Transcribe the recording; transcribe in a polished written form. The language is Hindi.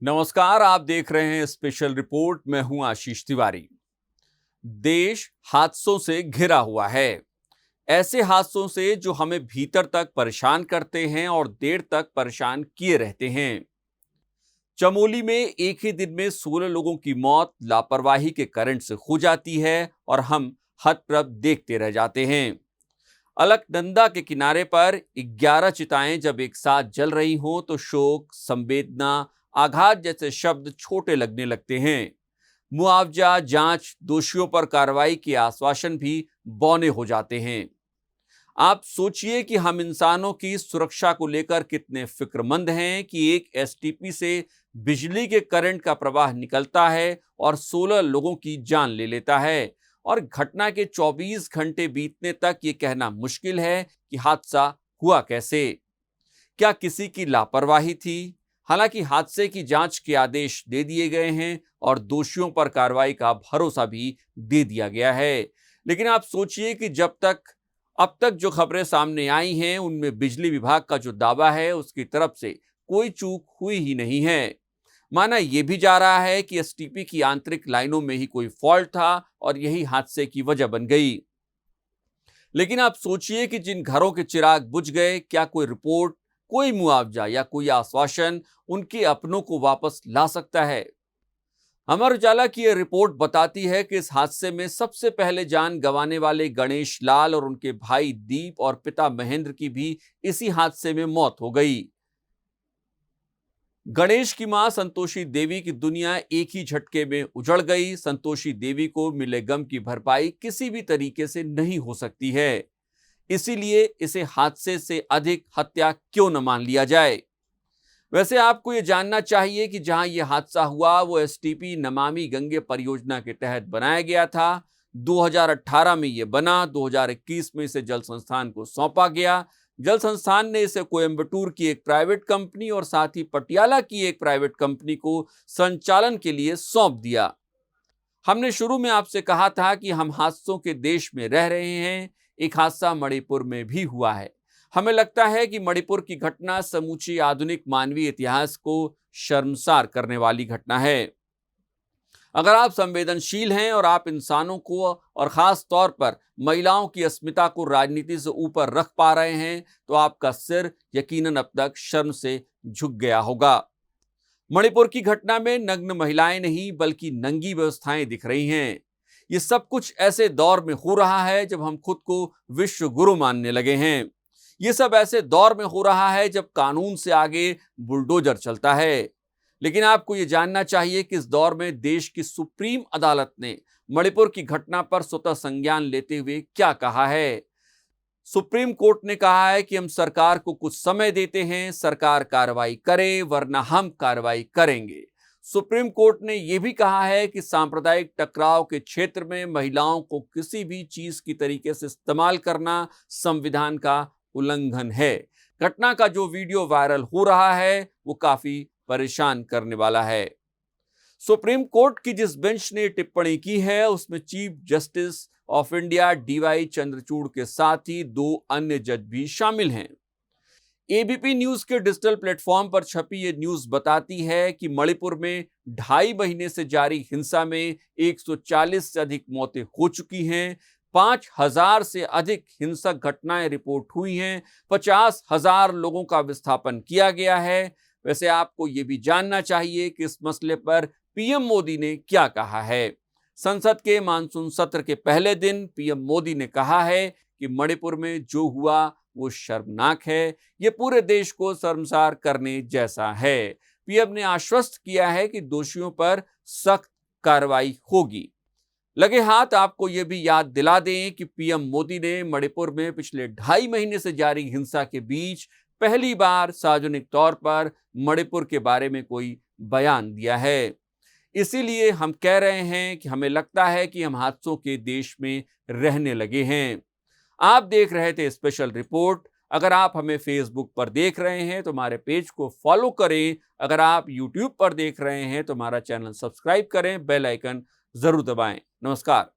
नमस्कार, आप देख रहे हैं स्पेशल रिपोर्ट। मैं हूं आशीष तिवारी। देश हादसों से घिरा हुआ है। ऐसे हादसों से जो हमें भीतर तक परेशान करते हैं और देर तक परेशान किए रहते हैं। चमोली में एक ही दिन में 16 लोगों की मौत लापरवाही के करंट से हो जाती है और हम हतप्रभ देखते रह जाते हैं। अलकनंदा के किनारे पर 11 चिताएं जब एक साथ जल रही हों तो शोक, संवेदना, आघात जैसे शब्द छोटे लगने लगते हैं। मुआवजा, जांच, दोषियों पर कार्रवाई के आश्वासन भी बौने हो जाते हैं। आप सोचिए कि हम इंसानों की सुरक्षा को लेकर कितने फिक्रमंद हैं कि एक एसटीपी से बिजली के करंट का प्रवाह निकलता है और 16 लोगों की जान ले लेता है, और घटना के 24 घंटे बीतने तक ये कहना मुश्किल है कि हादसा हुआ कैसे। क्या किसी की लापरवाही थी? हालांकि हादसे की जांच के आदेश दे दिए गए हैं और दोषियों पर कार्रवाई का भरोसा भी दे दिया गया है, लेकिन आप सोचिए कि अब तक जो खबरें सामने आई हैं उनमें बिजली विभाग का जो दावा है उसकी तरफ से कोई चूक हुई ही नहीं है। माना यह भी जा रहा है कि एसटीपी की आंतरिक लाइनों में ही कोई फॉल्ट था और यही हादसे की वजह बन गई। लेकिन आप सोचिए कि जिन घरों के चिराग बुझ गए, क्या कोई रिपोर्ट, कोई मुआवजा या कोई आश्वासन उनके अपनों को वापस ला सकता है? अमर उजाला की यह रिपोर्ट बताती है कि इस हादसे में सबसे पहले जान गंवाने वाले गणेश लाल और उनके भाई दीप और पिता महेंद्र की भी इसी हादसे में मौत हो गई। गणेश की मां संतोषी देवी की दुनिया एक ही झटके में उजड़ गई। संतोषी देवी को मिले गम की भरपाई किसी भी तरीके से नहीं हो सकती है, इसीलिए इसे हादसे से अधिक हत्या क्यों न मान लिया जाए। वैसे आपको यह जानना चाहिए कि जहां यह हादसा हुआ वो एसटीपी नमामि गंगे परियोजना के तहत बनाया गया था। 2018 में यह बना, 2021 में इसे जल संस्थान को सौंपा गया। जल संस्थान ने इसे कोयंबटूर की एक प्राइवेट कंपनी और साथ ही पटियाला की एक प्राइवेट कंपनी को संचालन के लिए सौंप दिया। हमने शुरू में आपसे कहा था कि हम हादसों के देश में रह रहे हैं। एक हादसा मणिपुर में भी हुआ है। हमें लगता है कि मणिपुर की घटना समूची आधुनिक मानवीय इतिहास को शर्मसार करने वाली घटना है। अगर आप संवेदनशील हैं और आप इंसानों को और खास तौर पर महिलाओं की अस्मिता को राजनीति से ऊपर रख पा रहे हैं तो आपका सिर यकीनन अब तक शर्म से झुक गया होगा। मणिपुर की घटना में नग्न महिलाएं नहीं बल्कि नंगी व्यवस्थाएं दिख रही हैं। ये सब कुछ ऐसे दौर में हो रहा है जब हम खुद को विश्व गुरु मानने लगे हैं। ये सब ऐसे दौर में हो रहा है जब कानून से आगे बुलडोजर चलता है। लेकिन आपको ये जानना चाहिए कि इस दौर में देश की सुप्रीम अदालत ने मणिपुर की घटना पर स्वतः संज्ञान लेते हुए क्या कहा है। सुप्रीम कोर्ट ने कहा है कि हम सरकार को कुछ समय देते हैं, सरकार कार्रवाई करे वरना हम कार्रवाई करेंगे। सुप्रीम कोर्ट ने यह भी कहा है कि सांप्रदायिक टकराव के क्षेत्र में महिलाओं को किसी भी चीज की तरीके से इस्तेमाल करना संविधान का उल्लंघन है। घटना का जो वीडियो वायरल हो रहा है वो काफी परेशान करने वाला है। सुप्रीम कोर्ट की जिस बेंच ने टिप्पणी की है उसमें chief justice of India D Y Chandrachud के साथ ही 2 अन्य जज भी शामिल हैं। एबीपी न्यूज के डिजिटल प्लेटफॉर्म पर छपी ये न्यूज बताती है कि मणिपुर में 2.5 महीने से जारी हिंसा में 140 से अधिक मौतें हो चुकी हैं। 5,000 से अधिक हिंसक घटनाएं रिपोर्ट हुई हैं। 50,000 लोगों का विस्थापन किया गया है। वैसे आपको यह भी जानना चाहिए कि इस मसले पर पीएम मोदी ने क्या कहा है। संसद के मानसून सत्र के पहले दिन पीएम मोदी ने कहा है कि मणिपुर में जो हुआ वो शर्मनाक है, ये पूरे देश को शर्मसार करने जैसा है। पीएम ने आश्वस्त किया है कि दोषियों पर सख्त कार्रवाई होगी। लगे हाथ आपको यह भी याद दिला दें कि पीएम मोदी ने मणिपुर में पिछले 2.5 महीने से जारी हिंसा के बीच पहली बार सार्वजनिक तौर पर मणिपुर के बारे में कोई बयान दिया है। इसीलिए हम कह रहे हैं कि हमें लगता है कि हम हादसों के देश में रहने लगे हैं। आप देख रहे थे स्पेशल रिपोर्ट। अगर आप हमें फेसबुक पर देख रहे हैं तो हमारे पेज को फॉलो करें। अगर आप यूट्यूब पर देख रहे हैं तो हमारा चैनल सब्सक्राइब करें, बेल आइकन जरूर दबाएं। नमस्कार।